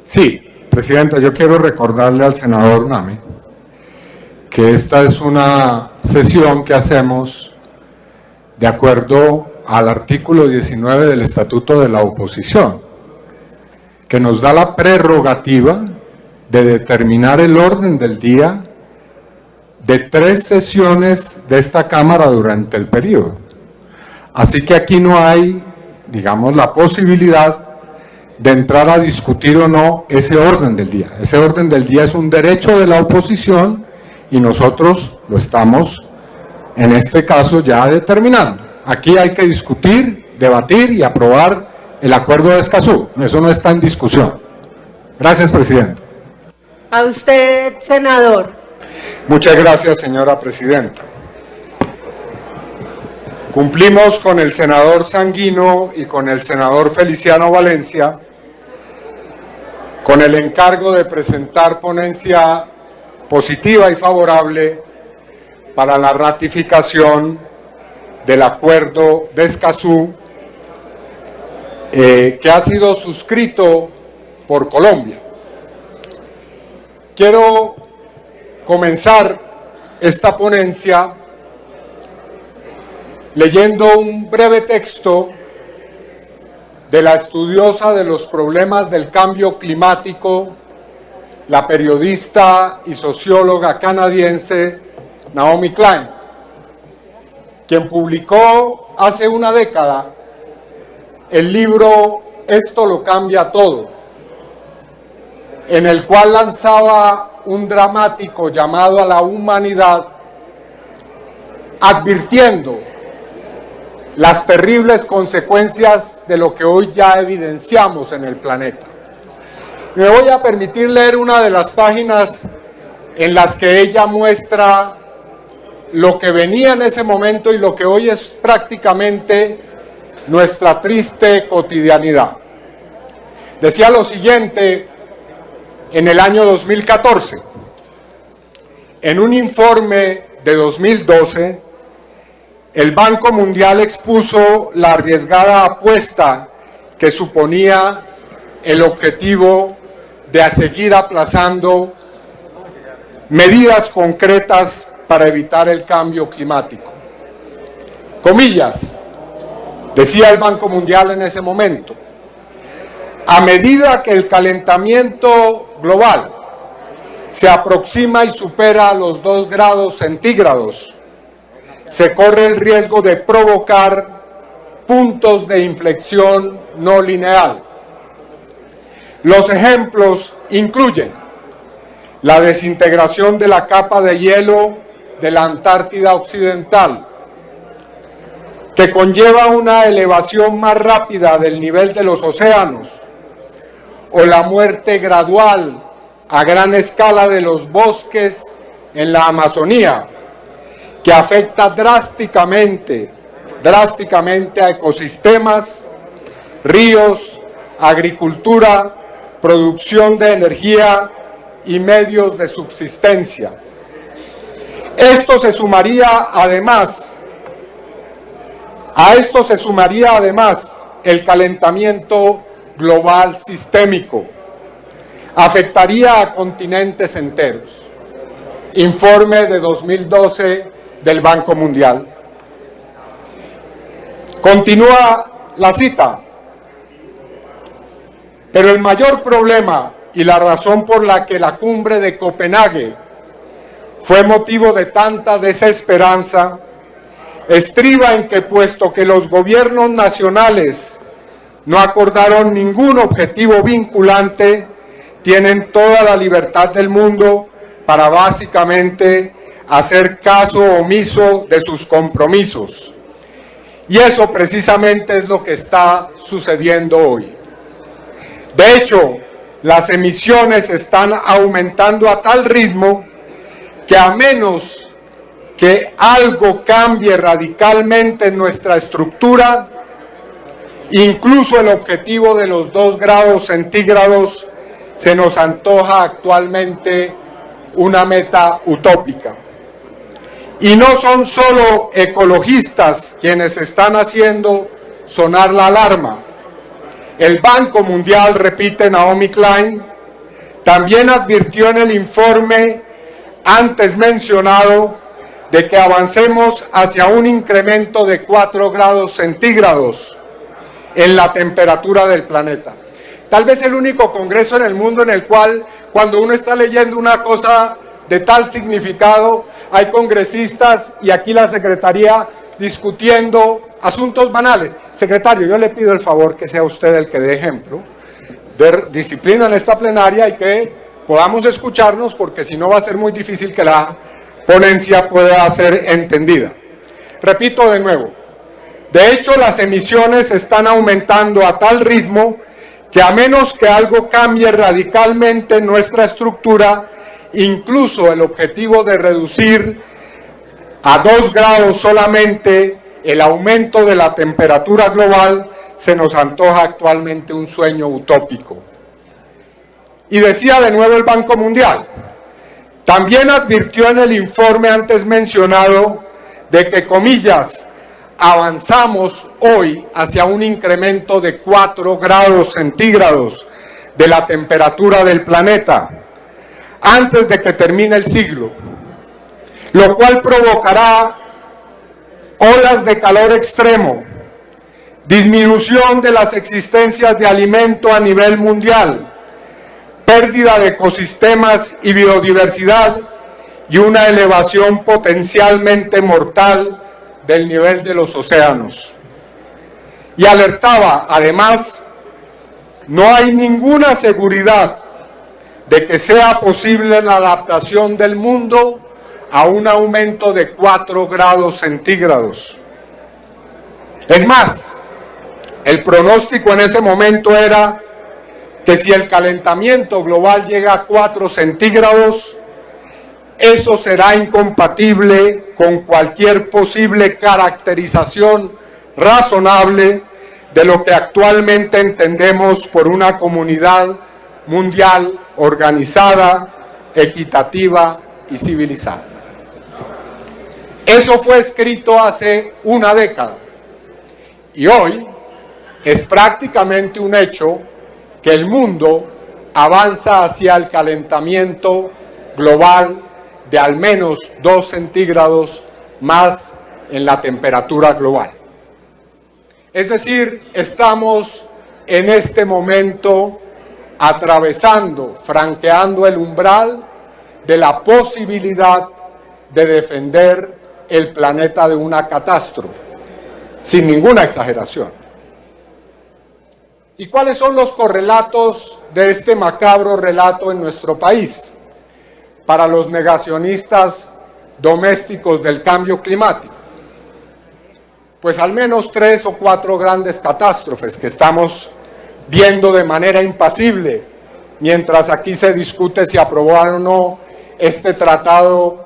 Sí, Presidenta, yo quiero recordarle al senador Name que esta es una sesión que hacemos de acuerdo al artículo 19 del Estatuto de la Oposición, que nos da la prerrogativa de determinar el orden del día de 3 sesiones de esta Cámara durante el periodo. Así que aquí no hay, digamos, la posibilidad de entrar a discutir o no ese orden del día. Ese orden del día es un derecho de la oposición y nosotros lo estamos, en este caso, ya determinando. Aquí hay que discutir, debatir y aprobar el acuerdo de Escazú. Eso no está en discusión. Gracias, Presidente. A usted, senador. Muchas gracias, señora Presidenta. Cumplimos con el senador Sanguino y con el senador Feliciano Valencia con el encargo de presentar ponencia positiva y favorable para la ratificación del acuerdo de Escazú que ha sido suscrito por Colombia. Quiero comenzar esta ponencia leyendo un breve texto de la estudiosa de los problemas del cambio climático, la periodista y socióloga canadiense Naomi Klein, quien publicó hace una década el libro Esto lo cambia todo, en el cual lanzaba un dramático llamado a la humanidad, advirtiendo las terribles consecuencias de lo que hoy ya evidenciamos en el planeta. Me voy a permitir leer una de las páginas en las que ella muestra lo que venía en ese momento y lo que hoy es prácticamente nuestra triste cotidianidad. Decía lo siguiente en el año 2014, en un informe de 2012, el Banco Mundial expuso la arriesgada apuesta que suponía el objetivo de seguir aplazando medidas concretas para evitar el cambio climático. Comillas, decía el Banco Mundial en ese momento, a medida que el calentamiento global se aproxima y supera los 2 grados centígrados, se corre el riesgo de provocar puntos de inflexión no lineal. Los ejemplos incluyen la desintegración de la capa de hielo de la Antártida Occidental, que conlleva una elevación más rápida del nivel de los océanos, o la muerte gradual a gran escala de los bosques en la Amazonía, que afecta drásticamente a ecosistemas, ríos, agricultura, producción de energía y medios de subsistencia. A esto se sumaría además el calentamiento global sistémico. Afectaría a continentes enteros. Informe de 2012 del Banco Mundial. Continúa la cita. Pero el mayor problema y la razón por la que la cumbre de Copenhague fue motivo de tanta desesperanza estriba en que, puesto que los gobiernos nacionales no acordaron ningún objetivo vinculante, tienen toda la libertad del mundo para básicamente hacer caso omiso de sus compromisos. Y eso precisamente es lo que está sucediendo hoy. De hecho, las emisiones están aumentando a tal ritmo que, a menos que algo cambie radicalmente en nuestra estructura, incluso el objetivo de los 2 grados centígrados se nos antoja actualmente una meta utópica. Y no son solo ecologistas quienes están haciendo sonar la alarma. El Banco Mundial, repite Naomi Klein, también advirtió en el informe antes mencionado de que avancemos hacia un incremento de 4 grados centígrados en la temperatura del planeta. Tal vez el único congreso en el mundo en el cual, cuando uno está leyendo una cosa de tal significado, hay congresistas y aquí la Secretaría discutiendo asuntos banales. Secretario, yo le pido el favor que sea usted el que dé ejemplo de disciplina en esta plenaria y que podamos escucharnos, porque si no va a ser muy difícil que la ponencia pueda ser entendida. Repito de nuevo, de hecho las emisiones están aumentando a tal ritmo que a menos que algo cambie radicalmente en nuestra estructura, incluso el objetivo de reducir a 2 grados solamente el aumento de la temperatura global se nos antoja actualmente un sueño utópico. Y decía de nuevo el Banco Mundial, también advirtió en el informe antes mencionado de que, comillas, avanzamos hoy hacia un incremento de 4 grados centígrados de la temperatura del planeta antes de que termine el siglo, lo cual provocará olas de calor extremo, disminución de las existencias de alimento a nivel mundial, pérdida de ecosistemas y biodiversidad y una elevación potencialmente mortal del nivel de los océanos. Y alertaba, además, no hay ninguna seguridad de que sea posible la adaptación del mundo a un aumento de 4 grados centígrados. Es más, el pronóstico en ese momento era que si el calentamiento global llega a 4 centígrados, eso será incompatible con cualquier posible caracterización razonable de lo que actualmente entendemos por una comunidad mundial organizada, equitativa y civilizada. Eso fue escrito hace una década y hoy es prácticamente un hecho que el mundo avanza hacia el calentamiento global de al menos 2 centígrados más en la temperatura global. Es decir, estamos en este momento atravesando, franqueando el umbral de la posibilidad de defender el planeta de una catástrofe, sin ninguna exageración. ¿Y cuáles son los correlatos de este macabro relato en nuestro país para los negacionistas domésticos del cambio climático? Pues al menos 3 o 4 grandes catástrofes que estamos viendo de manera impasible, mientras aquí se discute si aprobar o no este tratado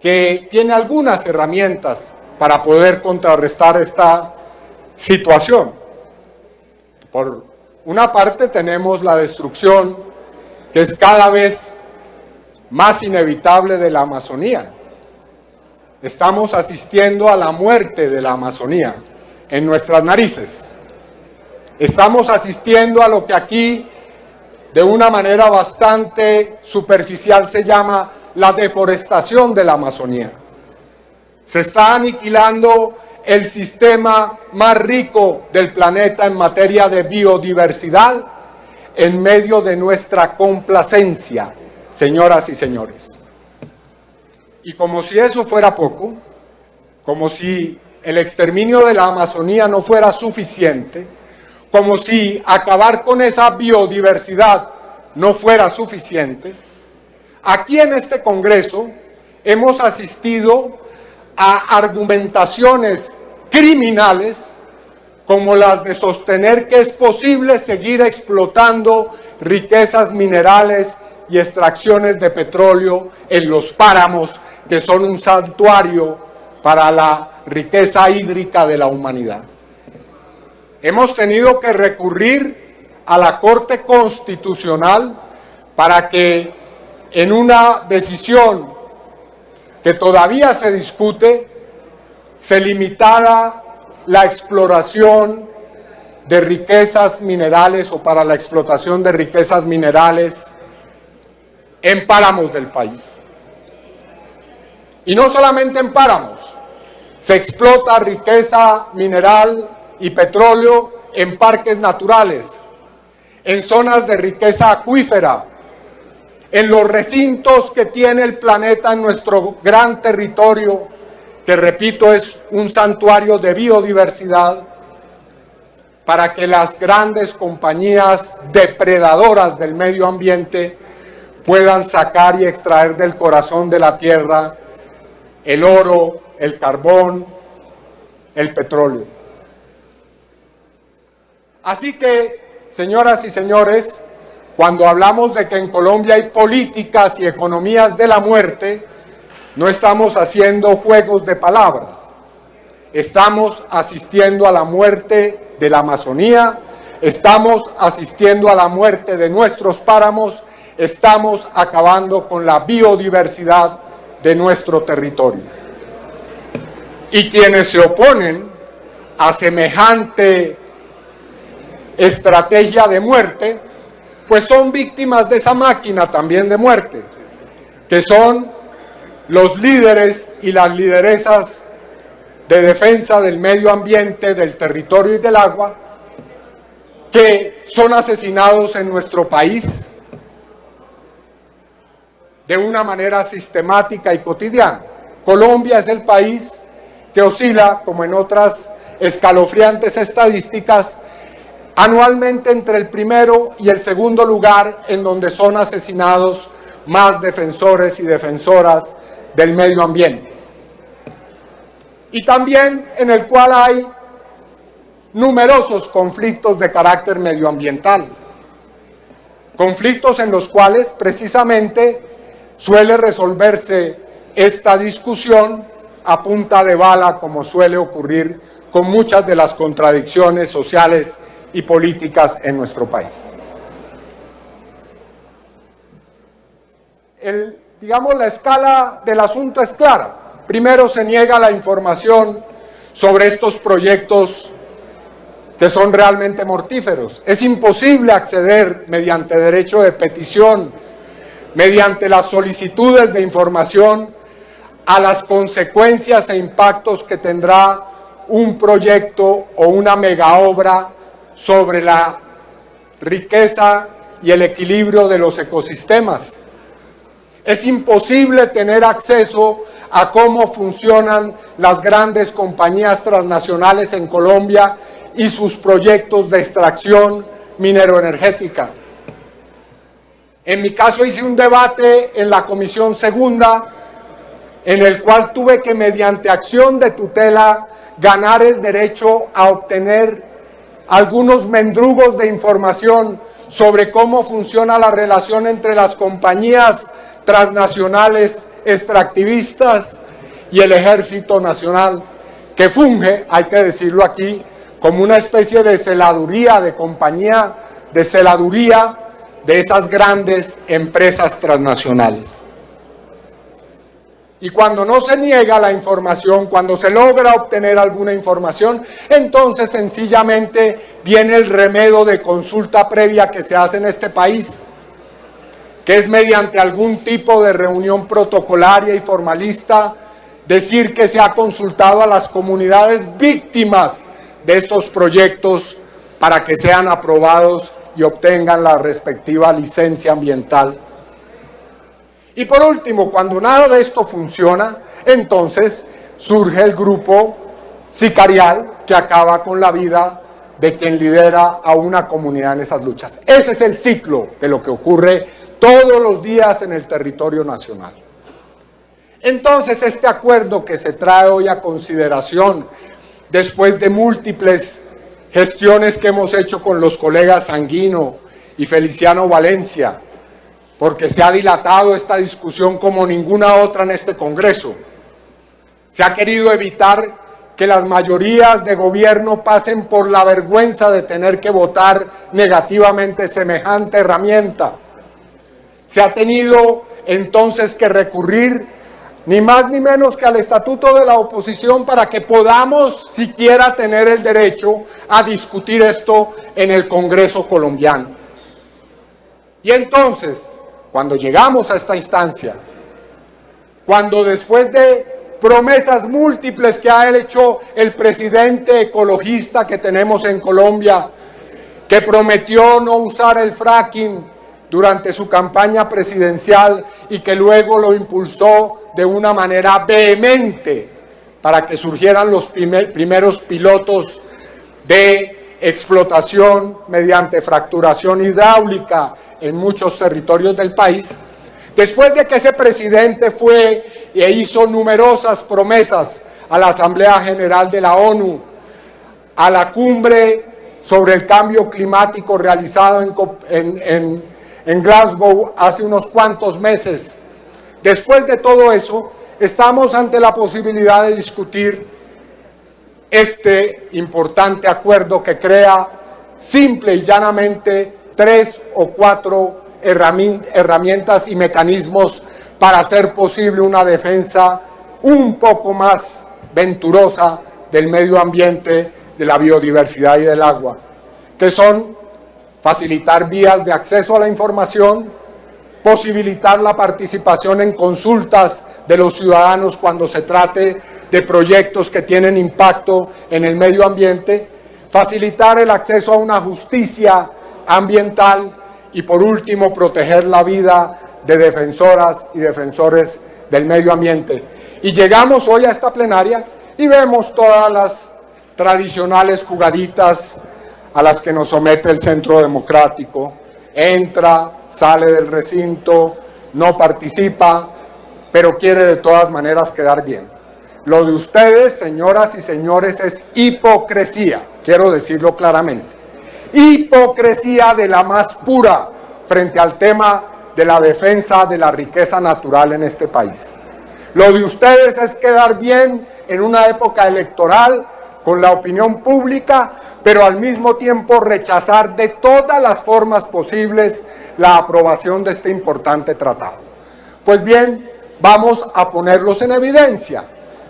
que tiene algunas herramientas para poder contrarrestar esta situación. Por una parte tenemos la destrucción que es cada vez más inevitable de la Amazonía. Estamos asistiendo a la muerte de la Amazonía en nuestras narices. Estamos asistiendo a lo que aquí, de una manera bastante superficial, se llama la deforestación de la Amazonía. Se está aniquilando el sistema más rico del planeta en materia de biodiversidad en medio de nuestra complacencia, señoras y señores. Y como si eso fuera poco, como si el exterminio de la Amazonía no fuera suficiente, como si acabar con esa biodiversidad no fuera suficiente, aquí en este Congreso hemos asistido a argumentaciones criminales como las de sostener que es posible seguir explotando riquezas minerales y extracciones de petróleo en los páramos, que son un santuario para la riqueza hídrica de la humanidad. Hemos tenido que recurrir a la Corte Constitucional para que en una decisión que todavía se discute, se limitara la exploración de riquezas minerales o para la explotación de riquezas minerales en páramos del país. Y no solamente en páramos, se explota riqueza mineral y petróleo en parques naturales, en zonas de riqueza acuífera, en los recintos que tiene el planeta en nuestro gran territorio, que repito es un santuario de biodiversidad, para que las grandes compañías depredadoras del medio ambiente puedan sacar y extraer del corazón de la tierra el oro, el carbón, el petróleo. Así que, señoras y señores, cuando hablamos de que en Colombia hay políticas y economías de la muerte, no estamos haciendo juegos de palabras. Estamos asistiendo a la muerte de la Amazonía, estamos asistiendo a la muerte de nuestros páramos, estamos acabando con la biodiversidad de nuestro territorio. Y quienes se oponen a semejante estrategia de muerte, pues son víctimas de esa máquina también de muerte, que son los líderes y las lideresas de defensa del medio ambiente, del territorio y del agua, que son asesinados en nuestro país de una manera sistemática y cotidiana. Colombia es el país que oscila, como en otras escalofriantes estadísticas, anualmente entre el primero y el segundo lugar en donde son asesinados más defensores y defensoras del medio ambiente. Y también en el cual hay numerosos conflictos de carácter medioambiental. Conflictos en los cuales precisamente suele resolverse esta discusión a punta de bala, como suele ocurrir con muchas de las contradicciones sociales y políticas en nuestro país. Digamos, la escala del asunto es clara. Primero se niega la información sobre estos proyectos que son realmente mortíferos. Es imposible acceder mediante derecho de petición, mediante las solicitudes de información, a las consecuencias e impactos que tendrá un proyecto o una megaobra sobre la riqueza y el equilibrio de los ecosistemas. Es imposible tener acceso a cómo funcionan las grandes compañías transnacionales en Colombia y sus proyectos de extracción mineroenergética. En mi caso hice un debate en la Comisión Segunda, en el cual tuve que, mediante acción de tutela, ganar el derecho a obtener algunos mendrugos de información sobre cómo funciona la relación entre las compañías transnacionales extractivistas y el Ejército Nacional, que funge, hay que decirlo aquí, como una especie de celaduría, de compañía de celaduría de esas grandes empresas transnacionales. Y cuando no se niega la información, cuando se logra obtener alguna información, entonces sencillamente viene el remedio de consulta previa que se hace en este país, que es mediante algún tipo de reunión protocolaria y formalista, decir que se ha consultado a las comunidades víctimas de estos proyectos para que sean aprobados y obtengan la respectiva licencia ambiental. Y por último, cuando nada de esto funciona, entonces surge el grupo sicarial que acaba con la vida de quien lidera a una comunidad en esas luchas. Ese es el ciclo de lo que ocurre todos los días en el territorio nacional. Entonces, este acuerdo que se trae hoy a consideración, después de múltiples gestiones que hemos hecho con los colegas Sanguino y Feliciano Valencia, porque se ha dilatado esta discusión como ninguna otra en este Congreso. Se ha querido evitar que las mayorías de gobierno pasen por la vergüenza de tener que votar negativamente semejante herramienta. Se ha tenido entonces que recurrir ni más ni menos que al estatuto de la oposición para que podamos siquiera tener el derecho a discutir esto en el Congreso colombiano. Y entonces, cuando llegamos a esta instancia, cuando después de promesas múltiples que ha hecho el presidente ecologista que tenemos en Colombia, que prometió no usar el fracking durante su campaña presidencial y que luego lo impulsó de una manera vehemente para que surgieran los primeros pilotos de explotación mediante fracturación hidráulica en muchos territorios del país. Después de que ese presidente fue e hizo numerosas promesas a la Asamblea General de la ONU, a la cumbre sobre el cambio climático realizado en Glasgow hace unos cuantos meses. Después de todo eso, estamos ante la posibilidad de discutir este importante acuerdo que crea simple y llanamente 3 o 4 herramientas y mecanismos para hacer posible una defensa un poco más venturosa del medio ambiente, de la biodiversidad y del agua, que son facilitar vías de acceso a la información, posibilitar la participación en consultas de los ciudadanos cuando se trate de proyectos que tienen impacto en el medio ambiente, facilitar el acceso a una justicia ambiental y, por último, proteger la vida de defensoras y defensores del medio ambiente. Y llegamos hoy a esta plenaria y vemos todas las tradicionales jugaditas a las que nos somete el Centro Democrático. Entra, sale del recinto, no participa, pero quiere de todas maneras quedar bien. Lo de ustedes, señoras y señores, es hipocresía, quiero decirlo claramente. Hipocresía de la más pura frente al tema de la defensa de la riqueza natural en este país. Lo de ustedes es quedar bien en una época electoral con la opinión pública, pero al mismo tiempo rechazar de todas las formas posibles la aprobación de este importante tratado. Pues bien, vamos a ponerlos en evidencia.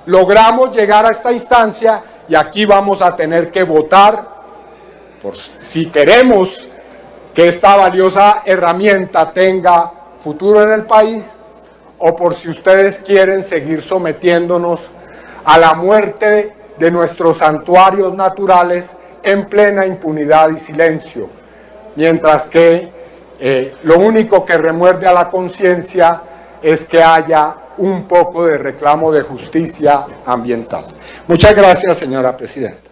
Logramos llegar a esta instancia y aquí vamos a tener que votar por si queremos que esta valiosa herramienta tenga futuro en el país o por si ustedes quieren seguir sometiéndonos a la muerte de nuestros santuarios naturales en plena impunidad y silencio, mientras que lo único que remuerde a la conciencia es que haya un poco de reclamo de justicia ambiental. Muchas gracias, señora presidenta.